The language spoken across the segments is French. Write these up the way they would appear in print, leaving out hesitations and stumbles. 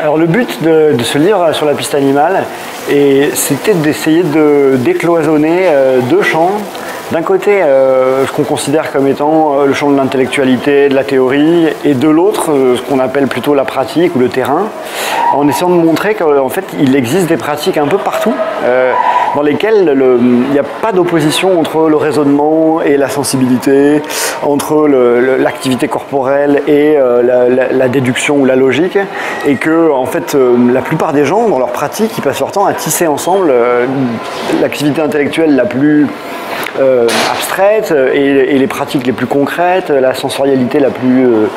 Alors le but de ce livre sur la piste animale, c'était d'essayer de décloisonner deux champs. D'un côté, ce qu'on considère comme étant le champ de l'intellectualité, de la théorie, et de l'autre, ce qu'on appelle plutôt la pratique ou le terrain, en essayant de montrer qu'en fait, il existe des pratiques un peu partout, dans lesquelles il n'y a pas d'opposition entre le raisonnement et la sensibilité, entre l'activité corporelle et la déduction ou la logique, et que en fait, la plupart des gens, dans leur pratique, ils passent leur temps à tisser ensemble l'activité intellectuelle la plus abstraite et les pratiques les plus concrètes, la sensorialité la plus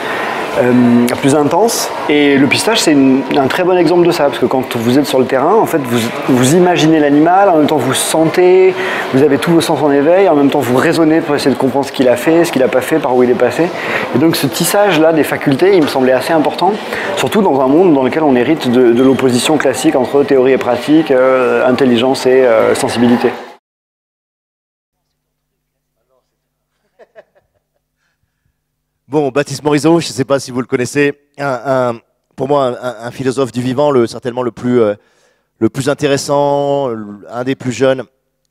intense. Et le pistage, c'est un très bon exemple de ça, parce que quand vous êtes sur le terrain, en fait, vous imaginez l'animal, en même temps vous sentez, vous avez tous vos sens en éveil, en même temps vous raisonnez pour essayer de comprendre ce qu'il a fait, ce qu'il n'a pas fait, par où il est passé. Et donc ce tissage-là des facultés, il me semblait assez important, surtout dans un monde dans lequel on hérite de l'opposition classique entre théorie et pratique, intelligence et sensibilité. Bon, Baptiste Morisot, je ne sais pas si vous le connaissez, pour moi un philosophe du vivant, certainement le plus intéressant, un des plus jeunes,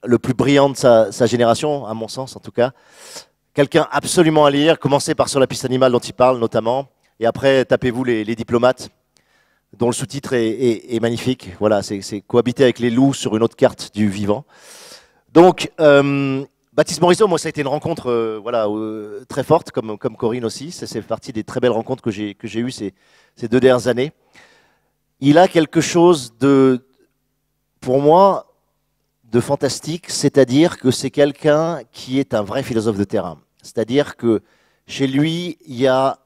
le plus brillant de sa génération, à mon sens en tout cas. Quelqu'un absolument à lire, commencez par Sur la piste animale dont il parle notamment, et après tapez-vous les diplomates, dont le sous-titre est magnifique. Voilà, c'est cohabiter avec les loups sur une autre carte du vivant. Donc, Baptiste Morisot, moi, ça a été une rencontre très forte, comme Corinne aussi. Ça fait partie des très belles rencontres que j'ai eues ces 2 dernières années. Il a quelque chose pour moi, de fantastique, c'est-à-dire que c'est quelqu'un qui est un vrai philosophe de terrain. C'est-à-dire que chez lui, il n'y a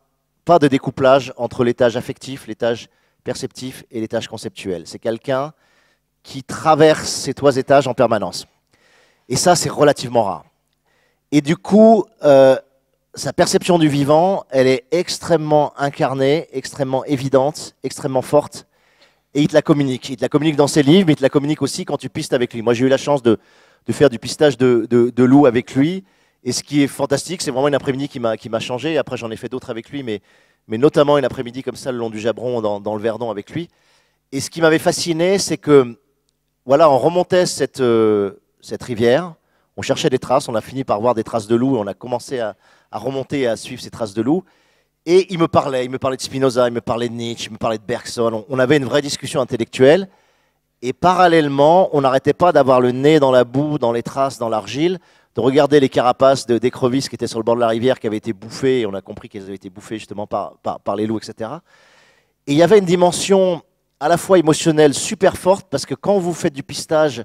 pas de découplage entre l'étage affectif, l'étage perceptif et l'étage conceptuel. C'est quelqu'un qui traverse ces 3 étages en permanence. Et ça, c'est relativement rare. Et du coup, sa perception du vivant, elle est extrêmement incarnée, extrêmement évidente, extrêmement forte. Et il te la communique. Il te la communique dans ses livres, mais il te la communique aussi quand tu pistes avec lui. Moi, j'ai eu la chance de faire du pistage de loup avec lui. Et ce qui est fantastique, c'est vraiment une après-midi qui m'a changé. Après, j'en ai fait d'autres avec lui, mais notamment une après-midi comme ça, le long du Jabron, dans le Verdon avec lui. Et ce qui m'avait fasciné, c'est que, voilà, on remontait cette rivière, on cherchait des traces, on a fini par voir des traces de loup, et on a commencé à remonter et à suivre ces traces de loup. Et il me parlait de Spinoza, il me parlait de Nietzsche, il me parlait de Bergson. On avait une vraie discussion intellectuelle. Et parallèlement, on n'arrêtait pas d'avoir le nez dans la boue, dans les traces, dans l'argile, de regarder les carapaces d'écrevisses qui étaient sur le bord de la rivière, qui avaient été bouffées, et on a compris qu'elles avaient été bouffées justement par les loups, etc. Et il y avait une dimension à la fois émotionnelle super forte, parce que quand vous faites du pistage,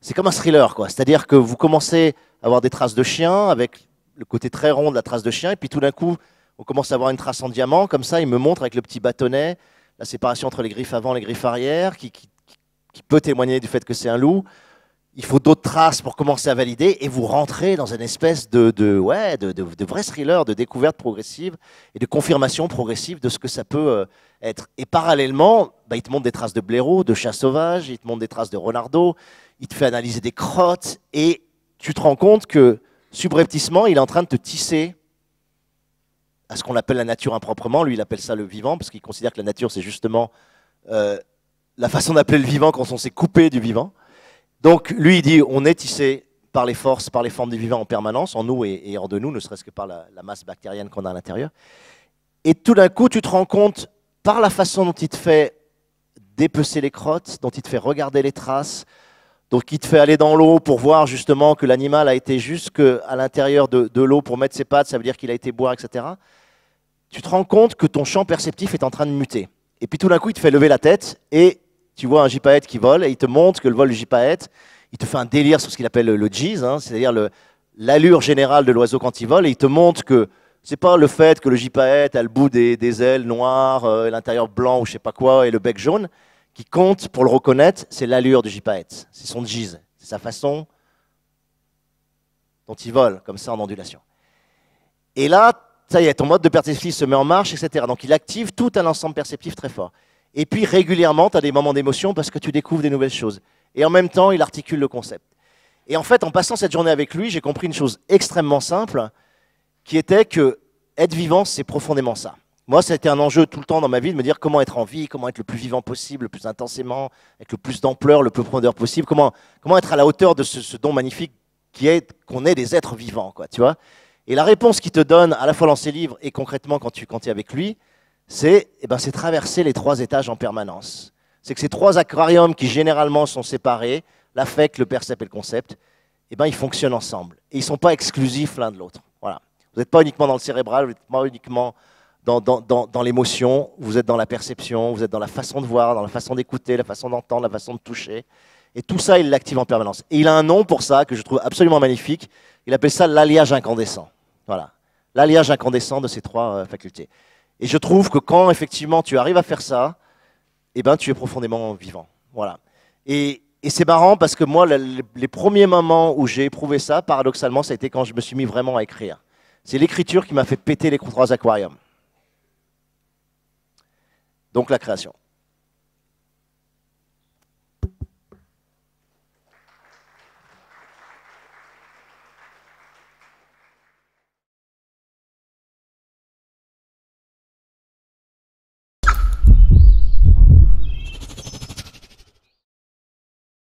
c'est comme un thriller, quoi. C'est-à-dire que vous commencez à avoir des traces de chien, avec le côté très rond de la trace de chien, et puis tout d'un coup, on commence à avoir une trace en diamant, comme ça, il me montre avec le petit bâtonnet la séparation entre les griffes avant et les griffes arrière, qui peut témoigner du fait que c'est un loup. Il faut d'autres traces pour commencer à valider, et vous rentrez dans une espèce de vrai thriller, de découverte progressive et de confirmation progressive de ce que ça peut être. Et parallèlement, il te montre des traces de blaireau, de chat sauvage, il te montre des traces de renardeau, il te fait analyser des crottes, et tu te rends compte que subrepticement, il est en train de te tisser à ce qu'on appelle la nature improprement. Lui, il appelle ça le vivant, parce qu'il considère que la nature, c'est justement la façon d'appeler le vivant quand on s'est coupé du vivant. Donc, lui, il dit, on est tissé par les forces, par les formes du vivant en permanence, en nous et hors de nous, ne serait-ce que par la masse bactérienne qu'on a à l'intérieur. Et tout d'un coup, tu te rends compte, par la façon dont il te fait dépecer les crottes, dont il te fait regarder les traces, dont il te fait aller dans l'eau pour voir justement que l'animal a été jusqu'à l'intérieur de l'eau pour mettre ses pattes, ça veut dire qu'il a été boire, etc. Tu te rends compte que ton champ perceptif est en train de muter. Et puis tout d'un coup, il te fait lever la tête et tu vois un gypaète qui vole, et il te montre que le vol du gypaète, il te fait un délire sur ce qu'il appelle le G's, hein, c'est-à-dire l'allure générale de l'oiseau quand il vole, et il te montre que c'est pas le fait que le gypaète a le bout des ailes noires, l'intérieur blanc ou je sais pas quoi, et le bec jaune, qui compte pour le reconnaître, c'est l'allure du gypaète, c'est son G's, c'est sa façon dont il vole, comme ça en ondulation. Et là, ça y est, ton mode de perceptif se met en marche, etc. Donc il active tout un ensemble perceptif très fort. Et puis régulièrement, tu as des moments d'émotion parce que tu découvres des nouvelles choses. Et en même temps, il articule le concept. Et en fait, en passant cette journée avec lui, j'ai compris une chose extrêmement simple, qui était que être vivant, c'est profondément ça. Moi, ça a été un enjeu tout le temps dans ma vie de me dire comment être en vie, comment être le plus vivant possible, le plus intensément, avec le plus d'ampleur, le plus profondeur possible, comment être à la hauteur de ce don magnifique qui est qu'on est des êtres vivants, quoi, tu vois. Et la réponse qu'il te donne, à la fois dans ses livres et concrètement quand tu es avec lui, c'est traverser les 3 étages en permanence. C'est que ces 3 aquariums qui généralement sont séparés, l'affect, le percept et le concept, ils fonctionnent ensemble. Et ils ne sont pas exclusifs l'un de l'autre. Voilà. Vous n'êtes pas uniquement dans le cérébral, vous n'êtes pas uniquement dans l'émotion, vous êtes dans la perception, vous êtes dans la façon de voir, dans la façon d'écouter, la façon d'entendre, la façon de toucher. Et tout ça, il l'active en permanence. Et il a un nom pour ça que je trouve absolument magnifique. Il appelle ça l'alliage incandescent. Voilà. L'alliage incandescent de ces 3 facultés. Et je trouve que quand effectivement tu arrives à faire ça, tu es profondément vivant. Voilà. Et c'est marrant parce que moi, les premiers moments où j'ai éprouvé ça, paradoxalement, ça a été quand je me suis mis vraiment à écrire. C'est l'écriture qui m'a fait péter les 3 aquariums. Donc la création.